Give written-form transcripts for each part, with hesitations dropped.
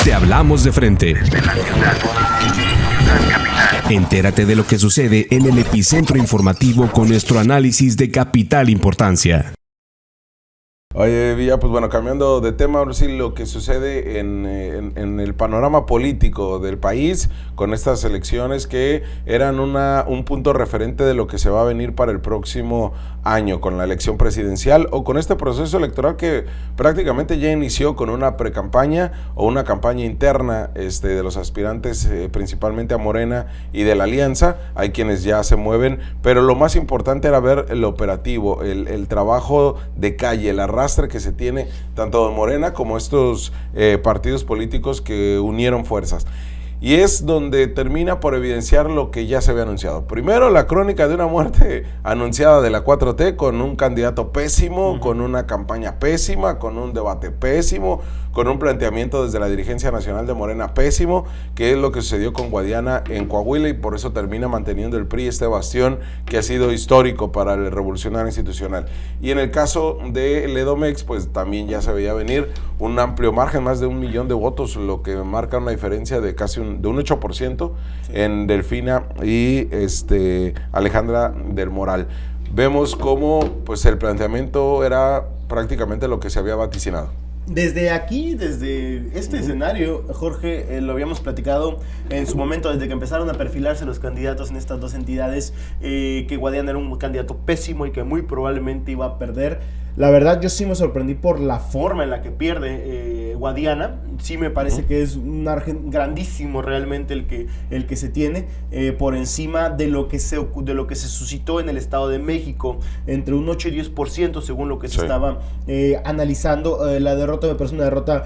Te hablamos de frente. Entérate de lo que sucede en el epicentro informativo con nuestro análisis de capital importancia. Oye, Villa, pues bueno, cambiando de tema, ahora sí lo que sucede en el panorama político del país con estas elecciones que eran un punto referente de lo que se va a venir para el próximo año con la elección presidencial o con este proceso electoral que prácticamente ya inició con una precampaña o una campaña interna de los aspirantes principalmente a Morena y de la Alianza. Hay quienes ya se mueven, pero lo más importante era ver el operativo, el trabajo de calle, el arrastre que se tiene tanto de Morena como estos partidos políticos que unieron fuerzas. Y es donde termina por evidenciar lo que ya se había anunciado. Primero, la crónica de una muerte anunciada de la 4T con un candidato pésimo, con una campaña pésima, con un debate pésimo, con un planteamiento desde la dirigencia nacional de Morena pésimo, que es lo que sucedió con Guadiana en Coahuila, y por eso termina manteniendo el PRI este bastión que ha sido histórico para el revolucionario institucional. Y en el caso de Edomex, pues también ya se veía venir un amplio margen, más de 1 millón de votos, lo que marca una diferencia de casi un 8% en Delfina y Alejandra del Moral. Vemos cómo pues el planteamiento era prácticamente lo que se había vaticinado. Desde aquí, desde este escenario, Jorge, lo habíamos platicado en su momento, desde que empezaron a perfilarse los candidatos en estas dos entidades, que Guadiana era un candidato pésimo y que muy probablemente iba a perder. La verdad, yo sí me sorprendí por la forma en la que pierde Guadiana. Sí me parece que es un margen grandísimo realmente el que se tiene, por encima de lo que se suscitó en el Estado de México, entre un 8 y 10% según lo que se estaba analizando. La derrota me parece una derrota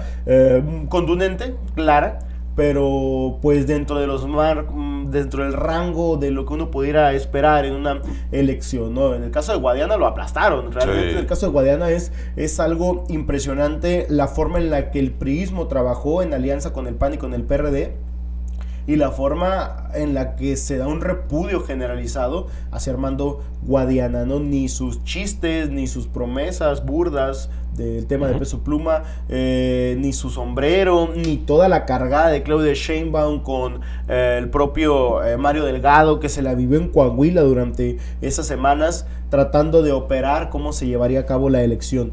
contundente, clara, pero pues dentro del rango de lo que uno pudiera esperar en una elección, ¿no? En el caso de Guadiana lo aplastaron, realmente. En el caso de Guadiana es algo impresionante la forma en la que el priismo trabajó en alianza con el PAN y con el PRD, y la forma en la que se da un repudio generalizado hacia Armando Guadiana, ¿no? Ni sus chistes, ni sus promesas burdas del tema de Peso Pluma, ni su sombrero, ni toda la cargada de Claudia Sheinbaum con el propio Mario Delgado, que se la vivió en Coahuila durante esas semanas tratando de operar cómo se llevaría a cabo la elección.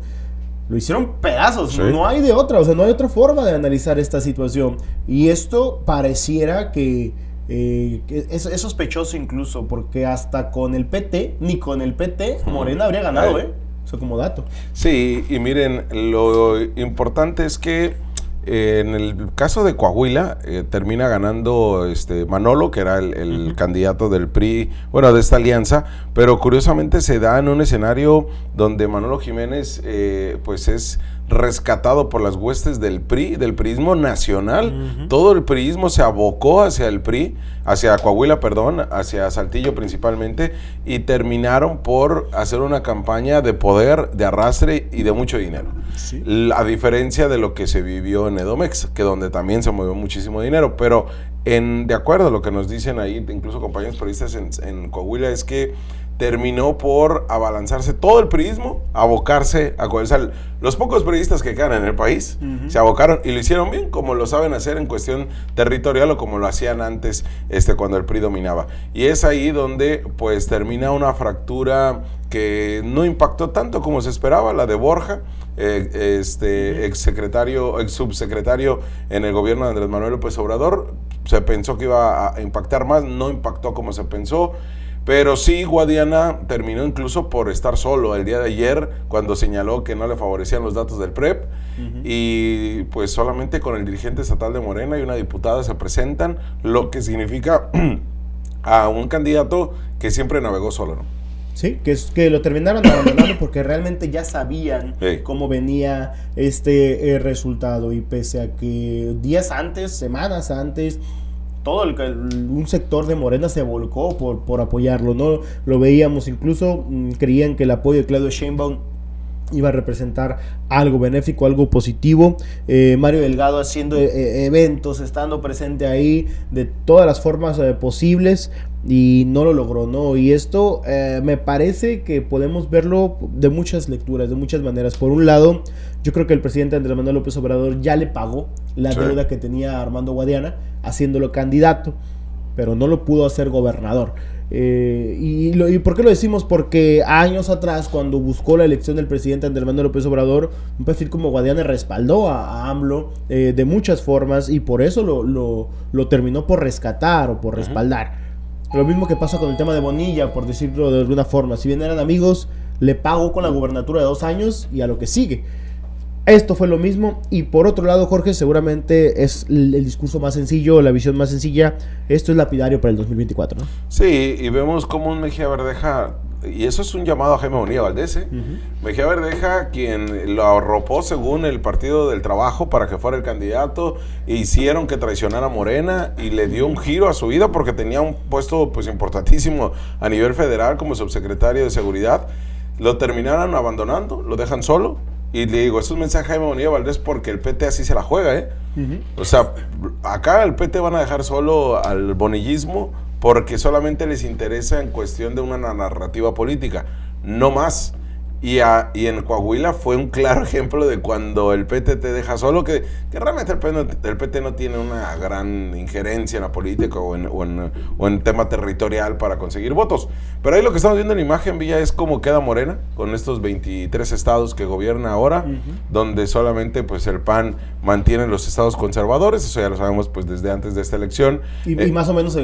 Lo hicieron pedazos, no hay de otra, no hay otra forma de analizar esta situación. Y esto pareciera que es sospechoso incluso, porque hasta con el PT, ni con el PT, Morena habría ganado, Eso como dato. Sí, y miren, lo importante es que en el caso de Coahuila termina ganando Manolo, que era el candidato del PRI, bueno, de esta alianza, pero curiosamente se da en un escenario donde Manolo Jiménez pues es rescatado por las huestes del PRI, del priismo nacional. Todo el priismo se abocó hacia el PRI, hacia Coahuila, perdón, hacia Saltillo principalmente, y terminaron por hacer una campaña de poder, de arrastre y de mucho dinero. Sí. A diferencia de lo que se vivió en Edomex, que donde también se movió muchísimo dinero, pero de acuerdo a lo que nos dicen ahí, incluso compañeros periodistas en Coahuila, es que terminó por abalanzarse todo el priismo, abocarse a los pocos periodistas que quedan en el país, se abocaron y lo hicieron bien, como lo saben hacer en cuestión territorial o como lo hacían antes cuando el PRI dominaba. Y es ahí donde pues termina una fractura que no impactó tanto como se esperaba, la de Borja, ex subsecretario en el gobierno de Andrés Manuel López Obrador. Se pensó que iba a impactar más, no impactó como se pensó. Pero sí, Guadiana terminó incluso por estar solo el día de ayer, cuando señaló que no le favorecían los datos del PREP, y pues solamente con el dirigente estatal de Morena y una diputada se presentan, lo que significa a un candidato que siempre navegó solo, ¿no? Sí, que lo terminaron abandonando porque realmente ya sabían cómo venía resultado, y pese a que días antes, semanas antes, todo un sector de Morena se volcó por apoyarlo, ¿no? Lo veíamos, incluso creían que el apoyo de Claudia Sheinbaum iba a representar algo benéfico, algo positivo. Mario Delgado haciendo eventos, estando presente ahí de todas las formas posibles, y no lo logró, ¿no? Y esto me parece que podemos verlo de muchas lecturas, de muchas maneras. Por un lado, yo creo que el presidente Andrés Manuel López Obrador ya le pagó la deuda que tenía Armando Guadiana, haciéndolo candidato, pero no lo pudo hacer gobernador. ¿Y por qué lo decimos? Porque años atrás, cuando buscó la elección del presidente Andrés Manuel López Obrador, un perfil como Guadiana respaldó a AMLO de muchas formas, y por eso lo terminó por rescatar o por respaldar. Lo mismo que pasa con el tema de Bonilla, por decirlo de alguna forma. Si bien eran amigos, le pagó con la gubernatura de 2 años y a lo que sigue. Esto fue lo mismo. Y por otro lado, Jorge, seguramente es el discurso más sencillo, la visión más sencilla. Esto es lapidario para el 2024, ¿no? Sí, y vemos como un Mejía Verdeja, y eso es un llamado a Jaime Bonilla Valdés, Mejía Verdeja, quien lo arropó según el Partido del Trabajo para que fuera el candidato, e hicieron que traicionara a Morena, y le dio un giro a su vida porque tenía un puesto pues importantísimo a nivel federal como subsecretario de Seguridad. Lo terminaron abandonando, lo dejan solo. Y le digo, esto es un mensaje a Jaime Bonilla Valdés porque el PT así se la juega, O sea, acá el PT van a dejar solo al bonillismo porque solamente les interesa en cuestión de una narrativa política, no más. Y en Coahuila fue un claro ejemplo de cuando el PT te deja solo, que realmente el PT no tiene una gran injerencia en la política o en tema territorial para conseguir votos. Pero ahí lo que estamos viendo en la imagen, Villa, es cómo queda Morena con estos 23 estados que gobierna ahora, donde solamente pues el PAN mantiene los estados conservadores, eso ya lo sabemos pues desde antes de esta elección. Y más o menos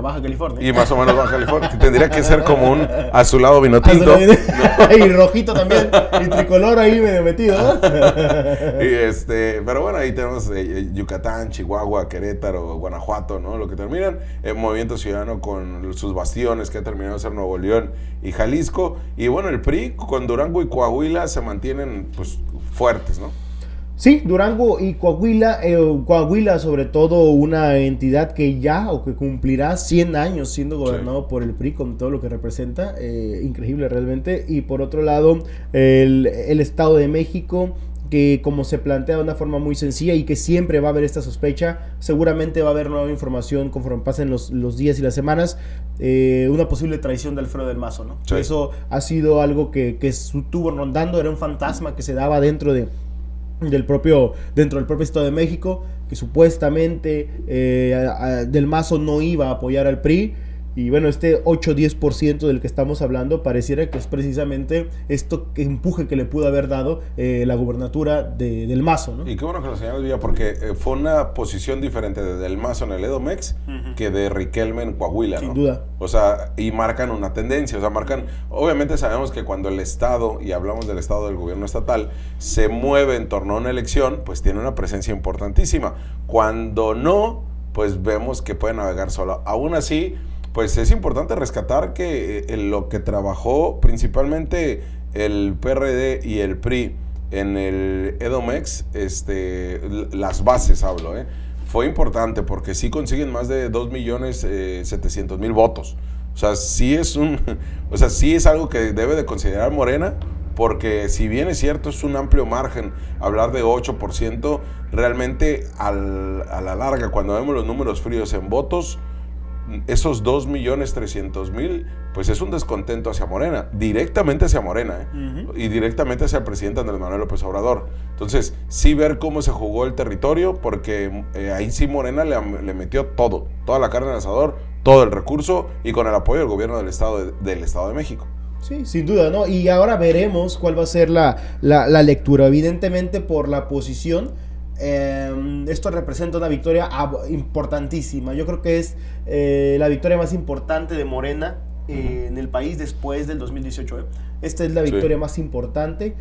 Baja California. Y más o menos Baja California, que tendría que ser como un azulado vino tinto. Y rojito también, y tricolor ahí medio metido, ¿no? Pero bueno, ahí tenemos Yucatán, Chihuahua, Querétaro, Guanajuato, ¿no? Lo que terminan, Movimiento Ciudadano con sus bastiones que ha terminado de ser Nuevo León y Jalisco, y bueno, el PRI con Durango y Coahuila se mantienen pues fuertes, ¿no? Sí, Durango y Coahuila, Coahuila sobre todo una entidad que ya o que cumplirá 100 años siendo gobernado por el PRI con todo lo que representa, increíble realmente. Y por otro lado, el Estado de México, que como se plantea de una forma muy sencilla y que siempre va a haber esta sospecha, seguramente va a haber nueva información conforme pasen los días y las semanas, una posible traición de Alfredo del Mazo, ¿no? Sí. Eso ha sido algo que estuvo rondando, era un fantasma que se daba dentro del propio Estado de México, que supuestamente del Mazo no iba a apoyar al PRI. Y bueno, este 8-10% del que estamos hablando pareciera que es precisamente esto que empuje que le pudo haber dado la gubernatura del Mazo, ¿no? Y qué bueno que lo señalas, Villa, porque fue una posición diferente de Del Mazo en el Edomex que de Riquelme en Coahuila, ¿no? Sin duda. O sea, y marcan una tendencia, o sea, obviamente sabemos que cuando el Estado, y hablamos del Estado del gobierno estatal, se mueve en torno a una elección, pues tiene una presencia importantísima. Cuando no, pues vemos que puede navegar solo. Aún así, pues es importante rescatar que lo que trabajó principalmente el PRD y el PRI en el Edomex, las bases hablo, fue importante porque sí consiguen más de 2.700.000 votos. O sea, sí es algo que debe de considerar Morena, porque si bien es cierto, es un amplio margen hablar de 8%, realmente a la larga, cuando vemos los números fríos en votos, esos 2.300.000, pues es un descontento hacia Morena, directamente hacia Morena, y directamente hacia el presidente Andrés Manuel López Obrador. Entonces, sí ver cómo se jugó el territorio, porque ahí sí Morena le metió toda la carne al asador, todo el recurso, y con el apoyo del gobierno del Estado de México. Sí, sin duda, ¿no? Y ahora veremos cuál va a ser la lectura. Evidentemente, por la posición, esto representa una victoria importantísima. Yo creo que es la victoria más importante de Morena en el país después del 2018. Esta es la victoria más importante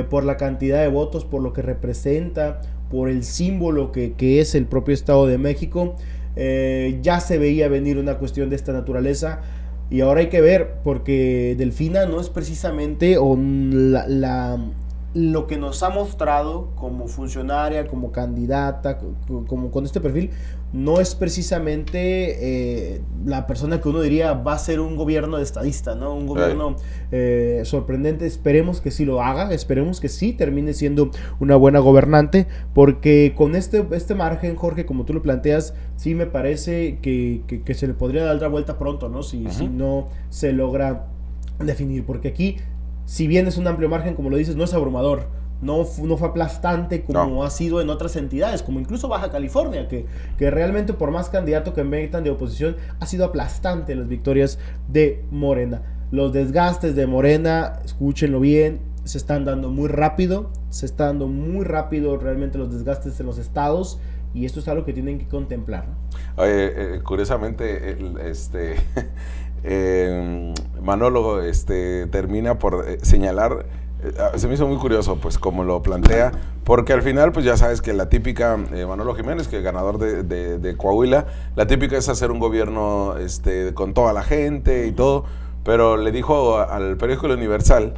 por la cantidad de votos, por lo que representa, por el símbolo que es el propio Estado de México. Ya se veía venir una cuestión de esta naturaleza. Y ahora hay que ver, porque Delfina no es precisamente lo que nos ha mostrado como funcionaria, como candidata, como con este perfil, no es precisamente la persona que uno diría va a ser un gobierno de estadista, ¿no? Un gobierno sorprendente. Esperemos que sí lo haga, esperemos que sí termine siendo una buena gobernante, porque con este margen, Jorge, como tú lo planteas, sí me parece que se le podría dar la vuelta pronto, ¿no? Si no se logra definir, porque aquí, si bien es un amplio margen, como lo dices, no es abrumador, no fue aplastante como ha sido en otras entidades, como incluso Baja California, que realmente por más candidato que metan de oposición, ha sido aplastante las victorias de Morena. Los desgastes de Morena, escúchenlo bien, se están dando muy rápido, realmente los desgastes en los estados, y esto es algo que tienen que contemplar, ¿no? Curiosamente, Manolo termina por señalar, se me hizo muy curioso pues como lo plantea, porque al final pues ya sabes que la típica, Manolo Jiménez, que es ganador de Coahuila, la típica es hacer un gobierno con toda la gente y todo, pero le dijo al periódico El Universal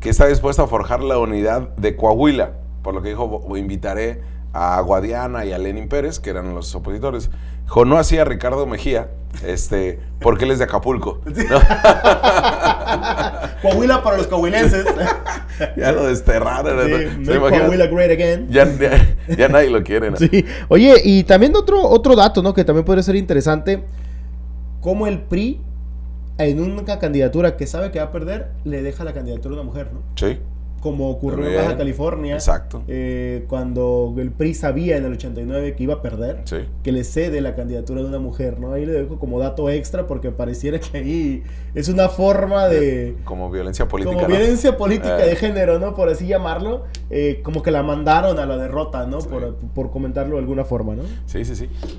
que está dispuesto a forjar la unidad de Coahuila, por lo que dijo, invitaré a Guadiana y a Lenín Pérez, que eran los opositores. Dijo, no así a Ricardo Mejía, porque él es de Acapulco, ¿no? Coahuila para los coahuilenses. Ya lo desterraron. Sí, ¿no? Coahuila great again. Ya nadie lo quiere, ¿no? Sí. Oye, y también otro dato, ¿no? Que también puede ser interesante, cómo el PRI, en una candidatura que sabe que va a perder, le deja la candidatura a una mujer, ¿no? Sí. Como ocurrió en Baja California. Exacto. Cuando el PRI sabía en el 89 que iba a perder, sí, que le cede la candidatura de una mujer, ¿no? Ahí le dejo como dato extra, porque pareciera que ahí es una forma de... Como violencia política, como ¿no? violencia política de género, ¿no? Por así llamarlo. Como que la mandaron a la derrota, ¿no? Sí. Por comentarlo de alguna forma, ¿no? Sí, sí, sí.